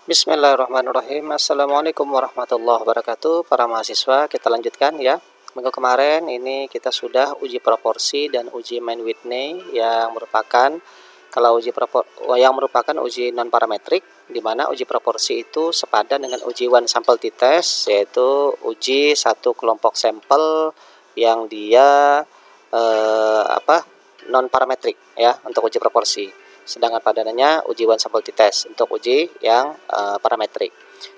Bismillahirrahmanirrahim. Assalamualaikum warahmatullahi wabarakatuh. Para mahasiswa, kita lanjutkan ya. Minggu kemarin ini kita sudah uji proporsi dan uji Mann-Whitney yang merupakan uji non parametrik, di mana uji proporsi itu sepadan dengan uji one sample t-test, yaitu uji satu kelompok sampel yang dia non parametrik ya untuk uji proporsi. Sedangkan padanannya uji one sample t-test untuk uji yang parametrik.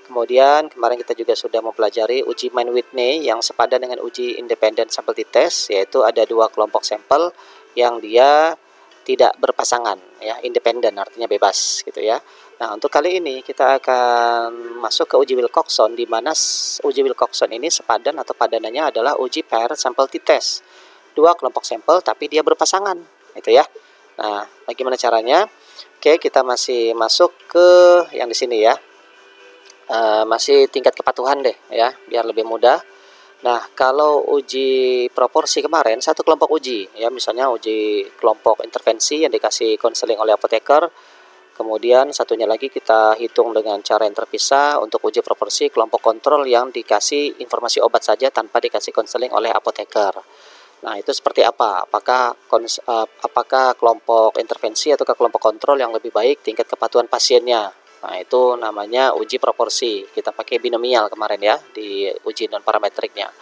Kemudian kemarin kita juga sudah mempelajari uji Mann-Whitney yang sepadan dengan uji independent sample t-test, yaitu ada dua kelompok sampel yang dia tidak berpasangan ya, independen artinya bebas gitu ya. Nah, untuk kali ini kita akan masuk ke uji Wilcoxon, di mana uji Wilcoxon ini sepadan atau padanannya adalah uji pair sample t-test. Dua kelompok sampel tapi dia berpasangan gitu ya. Nah, bagaimana caranya? Oke, kita masih masuk ke yang di sini ya. Masih tingkat kepatuhan deh ya, biar lebih mudah. Nah, kalau uji proporsi kemarin satu kelompok uji ya, misalnya uji kelompok intervensi yang dikasih konseling oleh apoteker. Kemudian satunya lagi kita hitung dengan cara yang terpisah untuk uji proporsi kelompok kontrol yang dikasih informasi obat saja tanpa dikasih konseling oleh apoteker. Nah, itu seperti apa? Apakah kelompok intervensi atau kelompok kontrol yang lebih baik tingkat kepatuhan pasiennya? Nah, itu namanya uji proporsi. Kita pakai binomial kemarin ya di uji non parametriknya.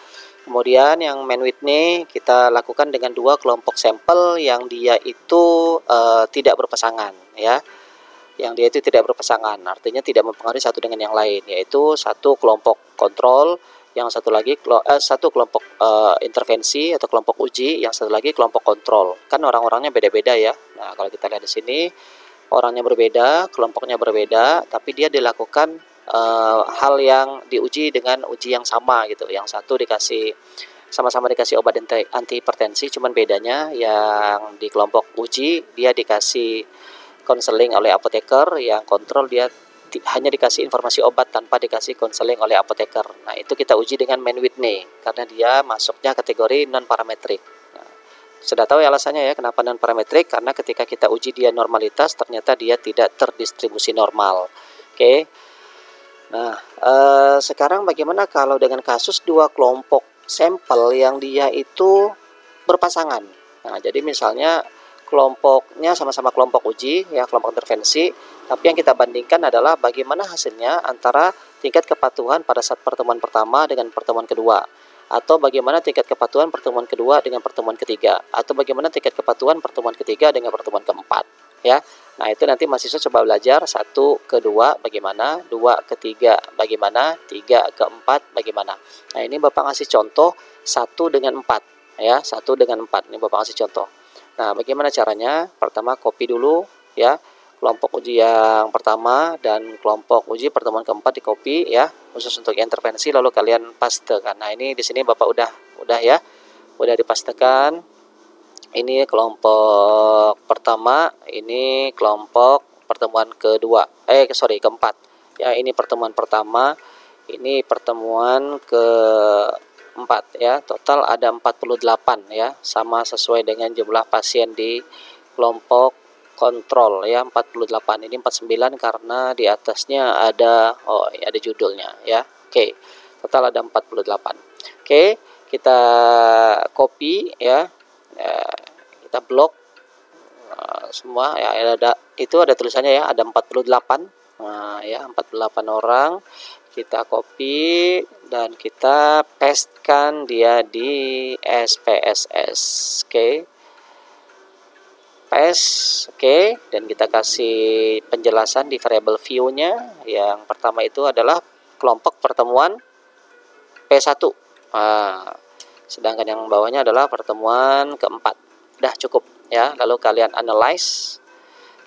Kemudian yang Mann-Whitney kita lakukan dengan dua kelompok sampel yang dia itu tidak berpasangan ya. Yang dia itu tidak berpasangan, artinya tidak mempengaruhi satu dengan yang lain, yaitu satu kelompok kontrol, yang satu lagi satu kelompok intervensi atau kelompok uji, yang satu lagi kelompok kontrol. Kan orang-orangnya beda-beda ya. Nah, kalau kita lihat di sini orangnya berbeda, kelompoknya berbeda, tapi dia dilakukan hal yang diuji dengan uji yang sama gitu. Yang satu sama-sama dikasih obat antihipertensi, cuman bedanya yang di kelompok uji dia dikasih konseling oleh apoteker, yang kontrol dia hanya dikasih informasi obat tanpa dikasih konseling oleh apoteker. Nah, itu kita uji dengan Mann-Whitney karena dia masuknya kategori non parametrik. Nah, sudah tahu ya alasannya ya kenapa non parametrik, karena ketika kita uji dia normalitas ternyata dia tidak terdistribusi normal. Oke. Nah, sekarang bagaimana kalau dengan kasus dua kelompok sampel yang dia itu berpasangan? Nah, jadi misalnya kelompoknya sama-sama kelompok uji ya, kelompok intervensi, tapi yang kita bandingkan adalah bagaimana hasilnya antara tingkat kepatuhan pada saat pertemuan pertama dengan pertemuan kedua, atau bagaimana tingkat kepatuhan pertemuan kedua dengan pertemuan ketiga, atau bagaimana tingkat kepatuhan pertemuan ketiga dengan pertemuan keempat ya. Nah, itu nanti mahasiswa coba belajar 1 ke 2 bagaimana, 2 ke 3 bagaimana, 3 ke 4 bagaimana. Nah, ini Bapak ngasih contoh 1 dengan 4 ya, 1 dengan 4 ini Bapak ngasih contoh. Nah, bagaimana caranya? Pertama, copy dulu ya kelompok uji yang pertama dan kelompok uji pertemuan keempat di copy ya, khusus untuk intervensi, lalu kalian pastekan. Nah, ini di sini Bapak udah ya, udah dipastekan. Ini kelompok pertama, ini kelompok pertemuan keempat. Ya, ini pertemuan pertama, ini pertemuan keempat ya. Total ada 48 ya, sama sesuai dengan jumlah pasien di kelompok kontrol ya, 48. Ini 49 karena di atasnya ada ada judulnya ya. Oke. Total ada 48. Oke, kita copy ya. Kita blok semua ya, ada tulisannya ya, ada 48. Nah, ya 48 orang. Kita copy dan kita pastekan dia di SPSS. Oke. Paste, oke, dan kita kasih penjelasan di variable view-nya. Yang pertama itu adalah kelompok pertemuan P1. Nah, sedangkan yang bawahnya adalah pertemuan keempat. Udah cukup ya. Lalu kalian analyze,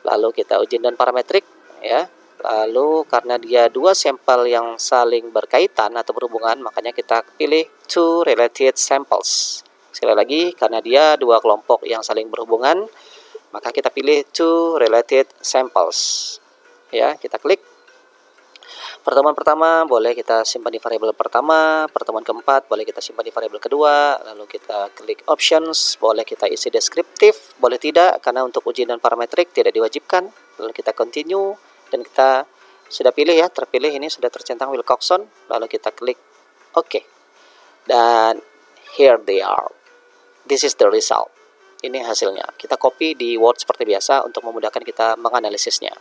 lalu kita uji non parametrik ya. Lalu karena dia dua sampel yang saling berkaitan atau berhubungan, makanya kita pilih two related samples. Sekali lagi, karena dia dua kelompok yang saling berhubungan, maka kita pilih two related samples. Ya, kita klik. Pertemuan pertama boleh kita simpan di variabel pertama, pertemuan keempat boleh kita simpan di variabel kedua, lalu kita klik options, boleh kita isi deskriptif, boleh tidak, karena untuk uji non parametrik tidak diwajibkan. Lalu kita continue dan kita Sudah pilih ya, terpilih, ini sudah tercentang Wilcoxon, lalu kita klik OK. Dan here they are. This is the result. Ini hasilnya. Kita copy di Word seperti biasa untuk memudahkan kita menganalisisnya.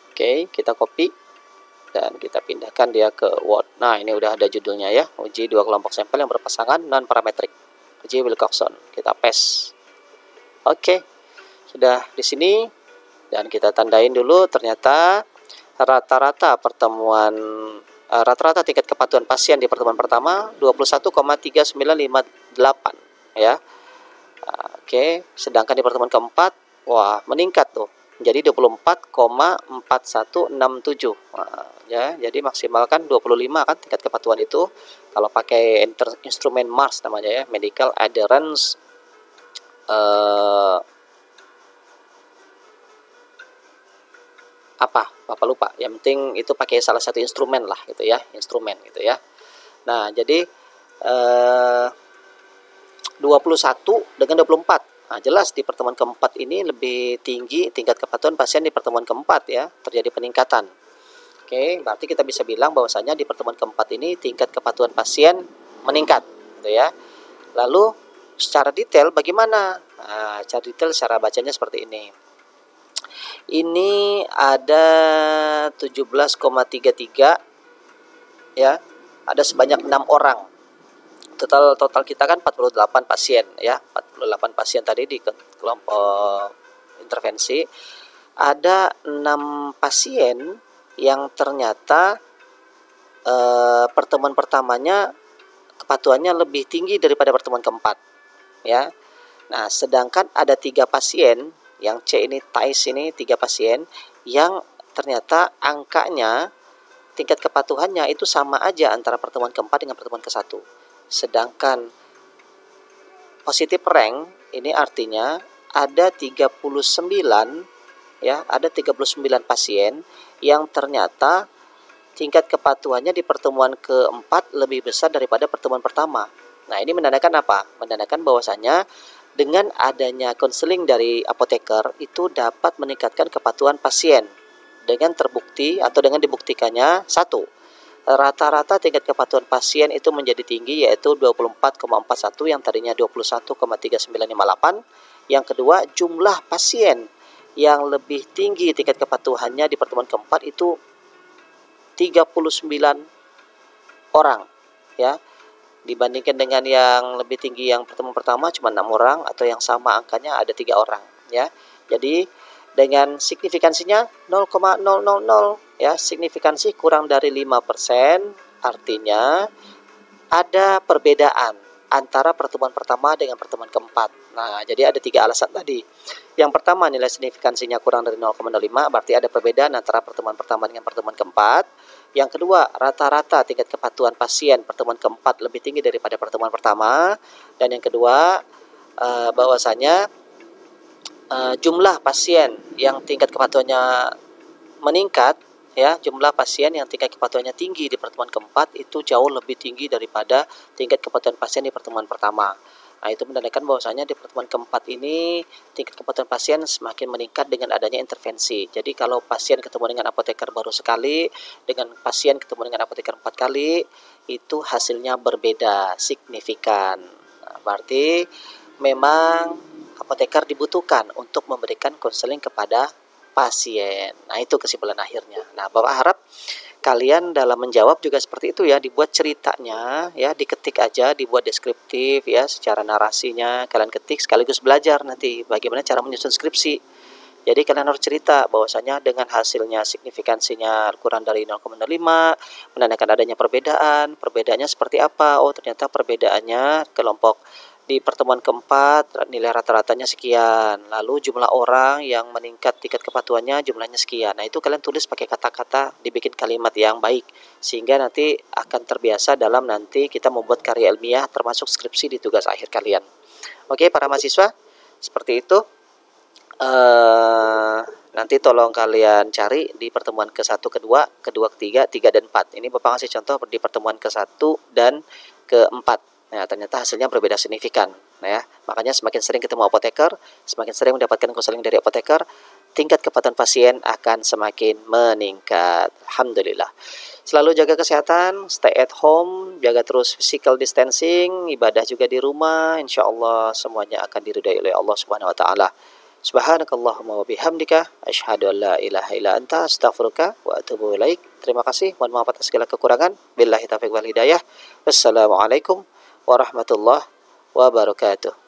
Oke, kita copy dan kita pindahkan dia ke Word. Nah, ini udah ada judulnya ya. Uji dua kelompok sampel yang berpasangan non-parametrik. Uji Wilcoxon. Kita paste. Oke, sudah di sini. Dan kita tandain dulu, ternyata rata-rata tingkat kepatuhan pasien di pertemuan pertama 21,3958 ya. Oke, sedangkan di pertemuan keempat, wah, meningkat tuh menjadi 24,4167. Nah, ya, jadi maksimalkan 25 kan tingkat kepatuhan itu kalau pakai instrumen MARS namanya ya, Medical Adherence Bapak lupa, yang penting itu pakai salah satu instrumen lah gitu ya, instrumen gitu ya. Nah, jadi 21 dengan 24. Nah, jelas di pertemuan keempat ini lebih tinggi tingkat kepatuhan pasien di pertemuan keempat ya, terjadi peningkatan. Oke, berarti kita bisa bilang bahwasanya di pertemuan keempat ini tingkat kepatuhan pasien meningkat gitu ya. Lalu secara detail bagaimana? Nah, secara detail cara bacanya seperti ini. Ini ada 17,33 ya. Ada sebanyak 6 orang. Total kita kan 48 pasien ya. 48 pasien tadi di kelompok intervensi. Ada 6 pasien yang ternyata pertemuan pertamanya kepatuhannya lebih tinggi daripada pertemuan keempat ya. Nah, sedangkan ada 3 pasien yang C ini TAIS ini 3 pasien yang ternyata angkanya tingkat kepatuhannya itu sama aja antara pertemuan keempat dengan pertemuan ke-1. Sedangkan positif rank ini artinya ada 39 ya, ada 39 pasien yang ternyata tingkat kepatuhannya di pertemuan keempat lebih besar daripada pertemuan pertama. Nah, ini menandakan apa? Menandakan bahwasanya dengan adanya konseling dari apoteker itu dapat meningkatkan kepatuhan pasien dengan terbukti atau dengan dibuktikannya satu, rata-rata tingkat kepatuhan pasien itu menjadi tinggi yaitu 24,41 yang tadinya 21,3958. Yang kedua, jumlah pasien yang lebih tinggi tingkat kepatuhannya di pertemuan keempat itu 39 orang ya. Dibandingkan dengan yang lebih tinggi yang pertemuan pertama cuma 6 orang atau yang sama angkanya ada 3 orang ya. Jadi dengan signifikansinya 0,000 ya, signifikansi kurang dari 5%, artinya ada perbedaan antara pertemuan pertama dengan pertemuan keempat. Nah, jadi ada 3 alasan tadi. Yang pertama, nilai signifikansinya kurang dari 0,05, berarti ada perbedaan antara pertemuan pertama dengan pertemuan keempat. Yang kedua, rata-rata tingkat kepatuhan pasien pertemuan keempat lebih tinggi daripada pertemuan pertama. Dan yang kedua, bahwasanya jumlah pasien yang tingkat kepatuhannya meningkat ya, jumlah pasien yang tingkat kepatuhannya tinggi di pertemuan keempat itu jauh lebih tinggi daripada tingkat kepatuhan pasien di pertemuan pertama. Nah, itu menandakan bahwasanya di pertemuan keempat ini tingkat kepatuhan pasien semakin meningkat dengan adanya intervensi. Jadi kalau pasien ketemu dengan apoteker baru sekali, dengan pasien ketemu dengan apoteker 4 kali, itu hasilnya berbeda signifikan. Nah, berarti memang apoteker dibutuhkan untuk memberikan konseling kepada pasien. Nah, itu kesimpulan akhirnya. Nah, Bapak harap kalian dalam menjawab juga seperti itu ya, dibuat ceritanya ya, diketik aja, dibuat deskriptif ya, secara narasinya kalian ketik sekaligus belajar nanti bagaimana cara menyusun skripsi. Jadi kalian harus cerita bahwasanya dengan hasilnya signifikansinya kurang dari 0,05 menandakan adanya perbedaan. Perbedaannya seperti apa? Oh, ternyata perbedaannya kelompok di pertemuan keempat nilai rata-ratanya sekian, lalu jumlah orang yang meningkat tingkat kepatuhannya jumlahnya sekian. Nah, itu kalian tulis pakai kata-kata, dibikin kalimat yang baik sehingga nanti akan terbiasa dalam nanti kita membuat karya ilmiah termasuk skripsi di tugas akhir kalian. Oke, para mahasiswa, seperti itu. Nanti tolong kalian cari di pertemuan ke-1, kedua, ketiga, 3 dan 4. Ini Bapak kasih contoh di pertemuan ke-1 dan ke-4. Nah, ternyata hasilnya berbeda signifikan. Nah ya, makanya semakin sering ketemu apoteker, semakin sering mendapatkan konseling dari apoteker, tingkat kepatuhan pasien akan semakin meningkat. Alhamdulillah. Selalu jaga kesehatan, stay at home, jaga terus physical distancing, ibadah juga di rumah. Insya Allah semuanya akan diridai oleh Allah Subhanahu wa taala. Subhanakallahumma wa bihamdika asyhadu an la ilaha illa anta astaghfiruka wa atubu ilaik. Terima kasih. Mohon maaf atas segala kekurangan. Billahi taufiq wal hidayah. Wassalamualaikum warahmatullahi wabarakatuh.